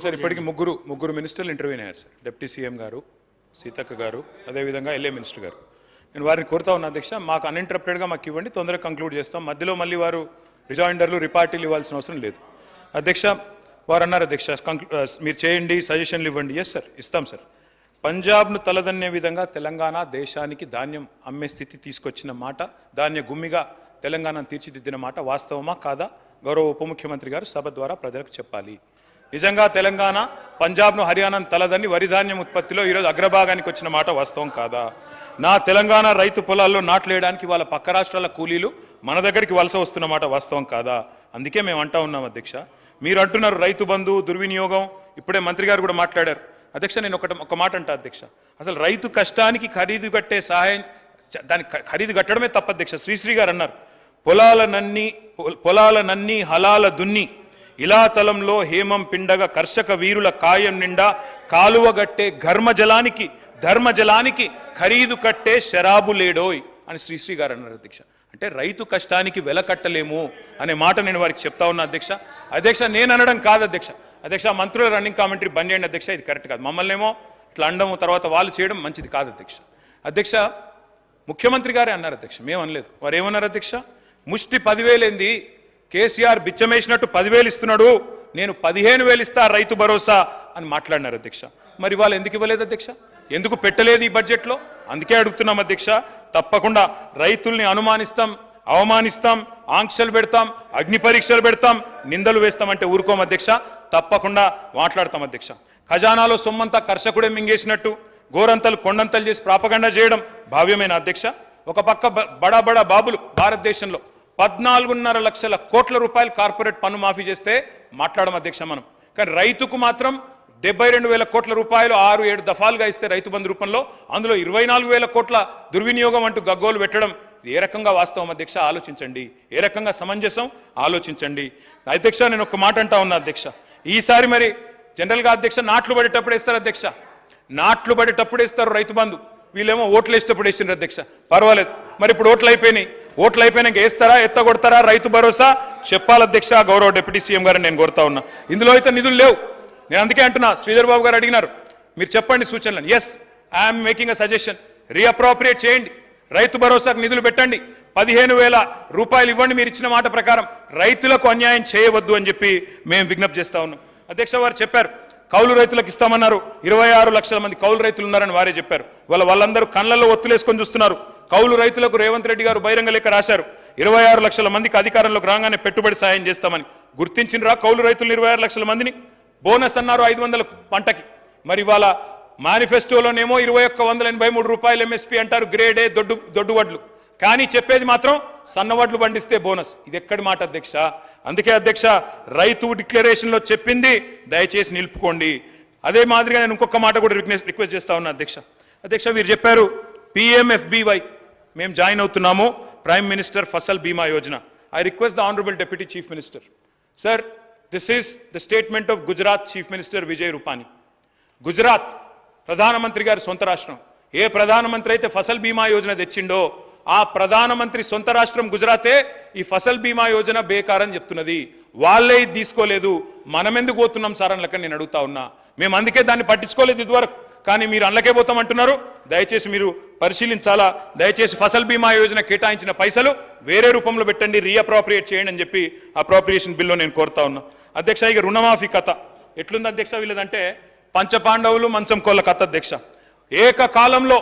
Sir ఇప్పటికి ముగ్గురు మినిస్టర్లు ఇంటర్వ్యూ అయ్యారు సార్. డిప్యూటీ సీఎం గారు, సీతక్క గారు, అదేవిధంగా ఎల్ఏ మినిస్టర్ గారు. నేను వారిని కోరుతా ఉన్నా అధ్యక్ష, మాకు అన్ఇంటరప్టెడ్గా మాకు ఇవ్వండి, తొందరగా కంక్లూడ్ చేస్తాం. మధ్యలో మళ్ళీ వారు రిజాయిండర్లు రిపార్టీలు ఇవ్వాల్సిన అవసరం లేదు. అధ్యక్ష వారు అన్నారు అధ్యక్ష మీరు చేయండి, సజెషన్లు ఇవ్వండి. ఎస్ సార్, ఇస్తాం సార్. పంజాబ్ను తలదన్నే విధంగా తెలంగాణ దేశానికి ధాన్యం అమ్మే స్థితి తీసుకొచ్చిన మాట, ధాన్య గుమ్మిగా తెలంగాణను తీర్చిదిద్దిన మాట వాస్తవమా కాదా? గౌరవ ఉప ముఖ్యమంత్రి గారు సభ ద్వారా ప్రజలకు చెప్పాలి. నిజంగా తెలంగాణ పంజాబ్ను హర్యానాను తలదన్ని వరి ధాన్యం ఉత్పత్తిలో ఈరోజు అగ్రభాగానికి వచ్చిన మాట వాస్తవం కాదా? నా తెలంగాణ రైతు పొలాల్లో నాట్లేయడానికి వాళ్ళ పక్క రాష్ట్రాల కూలీలు మన దగ్గరికి వలస వస్తున్న మాట వాస్తవం కాదా? అందుకే మేము అంటా ఉన్నాం అధ్యక్ష. మీరు అంటున్నారు రైతు బంధు దుర్వినియోగం, ఇప్పుడే మంత్రి గారు కూడా మాట్లాడారు. అధ్యక్ష నేను ఒక మాట అంటా అధ్యక్ష, అసలు రైతు కష్టానికి ఖరీదు కట్టే సహాయం, దానికి ఖరీదు కట్టడమే తప్ప అధ్యక్ష. శ్రీశ్రీ గారు అన్నారు, పొలాలనన్నీ హలాల దున్ని ఇలాతలంలో హేమం పిండగ కర్షక వీరుల కాయం నిండా కాలువగట్టే ధర్మజలానికి ఖరీదు కట్టే శరాబు లేడోయ్ అని శ్రీశ్రీ గారు అన్నారు అధ్యక్ష. అంటే రైతు కష్టానికి వెల కట్టలేము అనే మాట నేను వారికి చెప్తా ఉన్నా అధ్యక్ష. అధ్యక్ష నేను అనడం కాదు అధ్యక్ష. అధ్యక్ష మంత్రుల రన్నింగ్ కామెంటరీ బంద్ చేయండి అధ్యక్ష, ఇది కరెక్ట్ కాదు. మమ్మల్ని ఏమో ఇట్లా అండము తర్వాత వాళ్ళు చేయడం మంచిది కాదు అధ్యక్ష. అధ్యక్ష ముఖ్యమంత్రి గారే అన్నారు అధ్యక్ష, మేము అనలేదు. వారు ఏమన్నారు అధ్యక్ష, ముష్టి 10,000 ఏంది, కేసీఆర్ బిచ్చమేసినట్టు 10,000 ఇస్తున్నాడు, నేను 15,000 ఇస్తా రైతు భరోసా అని మాట్లాడినారు అధ్యక్ష. మరి వాళ్ళు ఎందుకు ఇవ్వలేదు అధ్యక్ష? ఎందుకు పెట్టలేదు ఈ బడ్జెట్లో? అందుకే అడుగుతున్నాం అధ్యక్ష. తప్పకుండా రైతుల్ని అనుమానిస్తాం, అవమానిస్తాం, ఆంక్షలు పెడతాం, అగ్ని పరీక్షలు పెడతాం, నిందలు వేస్తామంటే ఊరుకోం అధ్యక్ష. తప్పకుండా మాట్లాడతాం అధ్యక్ష. ఖజానాలో సొమ్మంతా కర్షకుడే మింగేసినట్టు గోరంతలు కొండంతలు చేసి ప్రాపగండా చేయడం భావ్యమైన అధ్యక్ష. ఒక పక్క బడా బాబులు భారతదేశంలో 14.5 లక్షల కోట్ల రూపాయలు కార్పొరేట్ పన్ను మాఫీ చేస్తే మాట్లాడడం అధ్యక్ష మనం. కానీ రైతుకు మాత్రం 72,000 కోట్ల రూపాయలు 6-7 దఫాలుగా ఇస్తే రైతు బంధు రూపంలో, అందులో 24,000 కోట్ల దుర్వినియోగం అంటూ గగ్గోలు పెట్టడం ఏ రకంగా వాస్తవం అధ్యక్ష? ఆలోచించండి. ఏ రకంగా సమంజసం ఆలోచించండి అధ్యక్ష. నేను ఒక మాట అంటా ఉన్నా అధ్యక్ష, ఈసారి మరి జనరల్గా అధ్యక్ష నాట్లు పడేటప్పుడు వేస్తారు అధ్యక్ష, నాట్లు పడేటప్పుడు వేస్తారు రైతు బంధు. వీళ్ళేమో ఓట్లు వేసేటప్పుడు వేసిండ్రు అధ్యక్ష, పర్వాలేదు. మరి ఇప్పుడు ఓట్లు అయిపోయినాక వేస్తారా, ఎత్తగొడతారా రైతు భరోసా? చెప్పాలి అధ్యక్ష గౌరవ డిప్యూటీ సీఎం గారిని నేను కోరుతా ఉన్నా. ఇందులో అయితే నిధులు లేవు. నేను అందుకే అంటున్నా, శ్రీధర్ బాబు గారు అడిగినారు, మీరు చెప్పండి సూచనలను. Yes, I'm making a suggestion. Reappropriate చేయండి, రైతు భరోసాకు నిధులు పెట్టండి, 15,000 రూపాయలు ఇవ్వండి. మీరు ఇచ్చిన మాట ప్రకారం రైతులకు అన్యాయం చేయవద్దు అని చెప్పి మేము విజ్ఞప్తి చేస్తా ఉన్నాం అధ్యక్ష. వారు చెప్పారు కౌలు రైతులకు ఇస్తామన్నారు. 26 లక్షల మంది కౌలు రైతులు ఉన్నారని వారే చెప్పారు. వాళ్ళందరూ కళ్ళల్లో ఒత్తులేసుకొని చూస్తున్నారు. కౌలు రైతులకు రేవంత్ రెడ్డి గారు బహిరంగ లేఖ రాశారు, 26 లక్షల మందికి అధికారంలోకి రాగానే పెట్టుబడి సాయం చేస్తామని. గుర్తించినరా కౌలు రైతులు 26 లక్షల మందిని? బోనస్ అన్నారు 500 పంటకి. మరి వాళ్ళ మేనిఫెస్టోలోనేమో 2183 రూపాయలు ఎంఎస్పీ అంటారు, గ్రేడ్ ఏ దొడ్డు వడ్లు. కానీ చెప్పేది మాత్రం సన్నవడ్లు పండిస్తే బోనస్. ఇది ఎక్కడి మాట అధ్యక్ష? అందుకే అధ్యక్ష రైతు డిక్లరేషన్లో చెప్పింది దయచేసి నిలుపుకోండి. అదే మాదిరిగా నేను ఇంకొక మాట కూడా రిక్వెస్ట్ చేస్తా ఉన్నా అధ్యక్ష. వీరు చెప్పారు PMFBY మేము జాయిన్ అవుతున్నాము, ప్రైమ్ మినిస్టర్ ఫసల్ బీమా Yojana. I request the honourable deputy chief minister, sir this is the statement of Gujarat chief minister Vijay Rupani. Gujarat ప్రధానమంత్రి గారి సొంత రాష్ట్రం. ఏ ప్రధానమంత్రి అయితే ఫసల్ బీమా యోజన తెచ్చిండో ఆ ప్రధానమంత్రి సొంత రాష్ట్రం గుజరాతే ఈ ఫసల్ బీమా యోజన బేకారని చెప్తున్నది. వాళ్ళే ఇది తీసుకోలేదు, మనం ఎందుకు పోతున్నాం సార్ అని నేను అడుగుతా ఉన్నా. మేము అందుకే దాన్ని పట్టించుకోలేదు ఇదివరకు, కానీ మీరు అందులోకే పోతామంటున్నారు. దయచేసి మీరు పరిశీలించాలా. దయచేసి ఫసల్ బీమా యోజన కేటాయించిన పైసలు వేరే రూపంలో పెట్టండి, రీఅప్రోప్రియేట్ చేయండి అని చెప్పి అప్రోప్రియేషన్ బిల్లో నేను కోరుతా ఉన్నా అధ్యక్ష. ఇక రుణమాఫీ కథ ఎట్లుంది అధ్యక్ష? వీళ్ళదంటే పంచపాండవులు మంచం కోళ్ళ కథ అధ్యక్ష. ఏకకాలంలో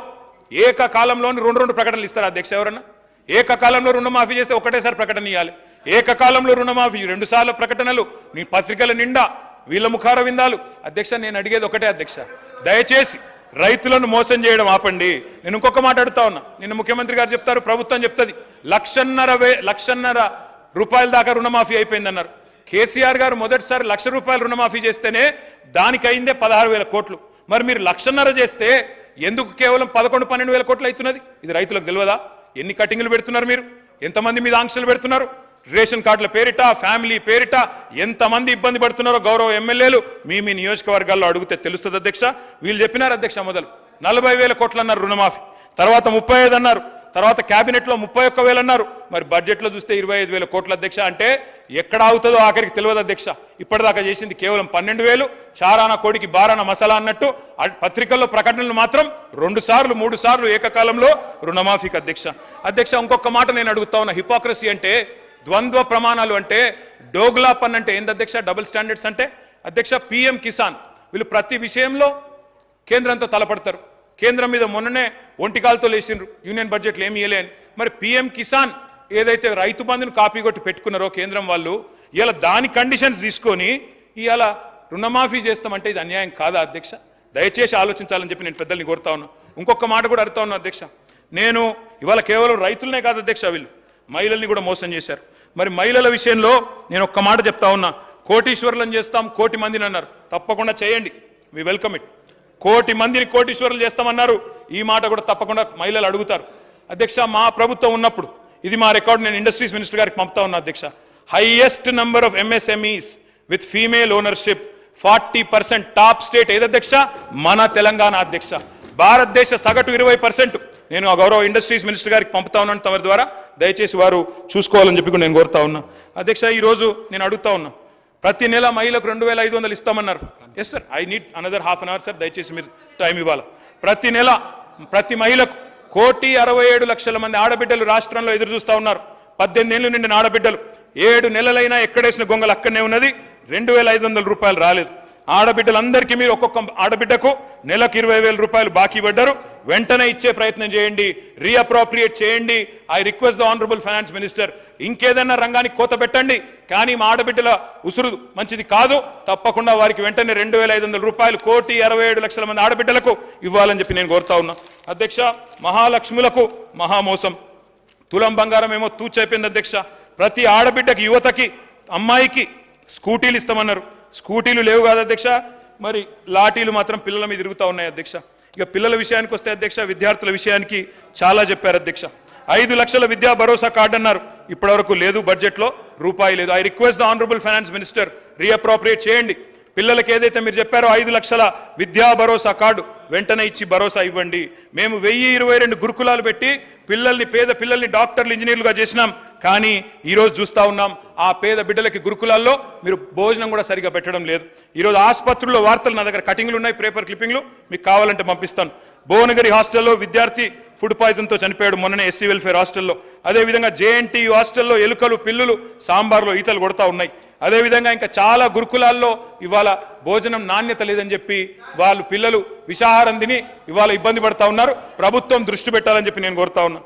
2 ప్రకటనలు ఇస్తారు అధ్యక్ష. ఎవరన్నా ఏకకాలంలో రుణమాఫీ చేస్తే ఒకటేసారి ప్రకటన ఇవ్వాలి. ఏకకాలంలో రుణమాఫీ 2 సార్లు ప్రకటనలు, నీ పత్రికల నిండా వీళ్ళ ముఖార విందాలు. అధ్యక్ష నేను అడిగేది ఒకటే అధ్యక్ష, దయచేసి రైతులను మోసం చేయడం ఆపండి. నేను ఇంకొక మాట అడుగుతా ఉన్నా. నిన్న ముఖ్యమంత్రి గారు చెప్తారు, ప్రభుత్వం చెప్తుంది 1,50,000 రూపాయల దాకా రుణమాఫీ అయిపోయిందన్నారు. కేసీఆర్ గారు మొదటిసారి 1,00,000 రూపాయలు రుణమాఫీ చేస్తేనే దానికి అయిందే 16,000 కోట్లు. మరి మీరు 1,50,000 చేస్తే ఎందుకు కేవలం 11-12,000 కోట్లు అవుతున్నది? ఇది రైతులకు తెలియదా? ఎన్ని కటింగ్లు పెడుతున్నారు మీరు? ఎంతమంది మీద ఆంక్షలు పెడుతున్నారు? రేషన్ కార్డుల పేరిట, ఫ్యామిలీ పేరిట ఎంతమంది ఇబ్బంది పడుతున్నారో గౌరవ ఎమ్మెల్యేలు మీ నియోజకవర్గాల్లో అడిగితే తెలుస్తుంది అధ్యక్ష. వీళ్ళు చెప్పినారు అధ్యక్ష, మొదలు 40,000 కోట్లు అన్నారు రుణమాఫీ, తర్వాత 35 అన్నారు, తర్వాత క్యాబినెట్లో 31,000 అన్నారు, మరి బడ్జెట్లో చూస్తే 25,000 కోట్ల అధ్యక్ష. అంటే ఎక్కడ అవుతుందో ఆఖరికి తెలియదు అధ్యక్ష. ఇప్పటిదాకా చేసింది కేవలం 12,000, చారానా కోడికి బారానా మసాలా అన్నట్టు పత్రికల్లో ప్రకటనలు మాత్రం 2 సార్లు 3 సార్లు ఏకకాలంలో రుణమాఫీకి అధ్యక్ష. అధ్యక్ష ఇంకొక మాట నేను అడుగుతా ఉన్నా, హిపోక్రసీ అంటే, ద్వంద్వ ప్రమాణాలు అంటే, డోగ్లా పన్ అంటే ఏంది అధ్యక్ష, డబుల్ స్టాండర్డ్స్ అంటే అధ్యక్ష. పిఎం కిసాన్ వీళ్ళు ప్రతి విషయంలో కేంద్రంతో తలపడతారు. కేంద్రం మీద మొన్ననే ఒంటికాలతో లేచిండ్రు, యూనియన్ బడ్జెట్లు ఏమి ఇయ్యలే అని. మరి పిఎం కిసాన్ ఏదైతే రైతు బంధును కాపీ కొట్టి పెట్టుకున్నారో కేంద్రం వాళ్ళు, ఇలా దాని కండిషన్స్ తీసుకొని ఇవాళ రుణమాఫీ చేస్తామంటే ఇది అన్యాయం కాదా అధ్యక్ష? దయచేసి ఆలోచించాలని చెప్పి నేను పెద్దల్ని కోరుతా ఉన్నా. ఇంకొక మాట కూడా అడుగుతా ఉన్నా అధ్యక్ష. నేను ఇవాళ కేవలం రైతులనే కాదు అధ్యక్ష, వీళ్ళు మహిళల్ని కూడా మోసం చేశారు. మరి మహిళల విషయంలో నేను ఒక్క మాట చెప్తా ఉన్నా, కోటీశ్వరులను చేస్తాం 1,00,00,000 మందిని అన్నారు, తప్పకుండా చేయండి, వి వెల్కమ్ ఇట్. 1,00,00,000 మందిని కోటీశ్వరులు చేస్తామన్నారు, ఈ మాట కూడా తప్పకుండా మహిళలు అడుగుతారు అధ్యక్ష. మా ప్రభుత్వం ఉన్నప్పుడు, ఇది మా రికార్డు, నేను ఇండస్ట్రీస్ మినిస్టర్ గారికి పంపుతా ఉన్నా అధ్యక్ష, highest number of MSMEs with female ownership 40%. Top state ఏది అధ్యక్ష? మన తెలంగాణ అధ్యక్ష. భారతదేశ సగటు 20%. నేను ఆ గౌరవ ఇండస్ట్రీస్ మినిస్టర్ గారికి పంపుతా ఉన్నాను తమ ద్వారా, దయచేసి వారు చూసుకోవాలని చెప్పి కూడా నేను కోరుతా ఉన్నా అధ్యక్ష. ఈరోజు నేను అడుగుతా ఉన్నా, ప్రతి నెల మహిళలకు 2,500 ఇస్తామన్నారు. Yes sir, I need another half an hour sir, దయచేసి మీరు టైం ఇవ్వాలి. ప్రతి నెల ప్రతి మహిళకు 1,67,00,000 మంది ఆడబిడ్డలు రాష్ట్రంలో ఎదురు చూస్తూ ఉన్నారు. 18 ఏళ్ళు నిండిన ఆడబిడ్డలు 7 నెలలైనా ఎక్కడేసిన గొంగలు అక్కడనే ఉన్నది, 2,500 రూపాయలు రాలేదు. ఆడబిడ్డలందరికీ మీరు ఒక్కొక్క ఆడబిడ్డకు నెలకు 20,000 రూపాయలు బాకీ పడ్డారు. వెంటనే ఇచ్చే ప్రయత్నం చేయండి, రీఅప్రోప్రియేట్ చేయండి. I request the honourable finance minister, ఇంకేదన్నా రంగానికి కోత పెట్టండి, కానీ మా ఆడబిడ్డల ఉసురు మంచిది కాదు. తప్పకుండా వారికి వెంటనే 2,500 రూపాయలు 1,67,00,000 మంది ఆడబిడ్డలకు ఇవ్వాలని చెప్పి నేను కోరుతా ఉన్నా అధ్యక్ష. మహాలక్ష్ములకు మహామోసం, తులం బంగారం ఏమో తూచైపోయింది అధ్యక్ష. ప్రతి ఆడబిడ్డకి, యువతకి, అమ్మాయికి స్కూటీలు ఇస్తామన్నారు, స్కూటీలు లేవు కాదు అధ్యక్ష. మరి లాఠీలు మాత్రం పిల్లల మీద తిరుగుతూ ఉన్నాయి అధ్యక్ష. ఇక పిల్లల విషయానికి వస్తే అధ్యక్ష, విద్యార్థుల విషయానికి చాలా చెప్పారు అధ్యక్ష. 5 లక్షల విద్యా భరోసా కార్డు అన్నారు, ఇప్పటివరకు లేదు, బడ్జెట్లో రూపాయి లేదు. I request the honourable finance minister, రీఅప్రోప్రియేట్ చేయండి. పిల్లలకి ఏదైతే మీరు చెప్పారో 5 లక్షల విద్యా భరోసా కార్డు వెంటనే ఇచ్చి భరోసా ఇవ్వండి. మేము 1022 గురుకులాలు పెట్టి పిల్లల్ని, పేద పిల్లల్ని డాక్టర్లు, ఇంజనీర్లుగా చేసినాం. కానీ ఈరోజు చూస్తూ ఉన్నాం, ఆ పేద బిడ్డలకి గురుకులాల్లో మీరు భోజనం కూడా సరిగా పెట్టడం లేదు. ఈరోజు ఆసుపత్రుల్లో వార్తలు, నా దగ్గర కటింగ్లు ఉన్నాయి, పేపర్ క్లిప్పింగ్లు, మీకు కావాలంటే పంపిస్తాను. భువనగిరి హాస్టల్లో విద్యార్థి ఫుడ్ పాయిజన్తో చనిపోయాడు మొన్ననే, ఎస్సీ వెల్ఫేర్ హాస్టల్లో. అదేవిధంగా జేఎన్టీయూ హాస్టల్లో ఎలుకలు, పిల్లులు సాంబార్లో ఈతలు కొడతా ఉన్నాయి. అదేవిధంగా ఇంకా చాలా గురుకులాల్లో ఇవాళ భోజనం నాణ్యత లేదని చెప్పి వాళ్ళు పిల్లలు విషాహారం తిని ఇవాళ ఇబ్బంది పడతా ఉన్నారు. ప్రభుత్వం దృష్టి పెట్టాలని చెప్పి నేను కోరుతా ఉన్నా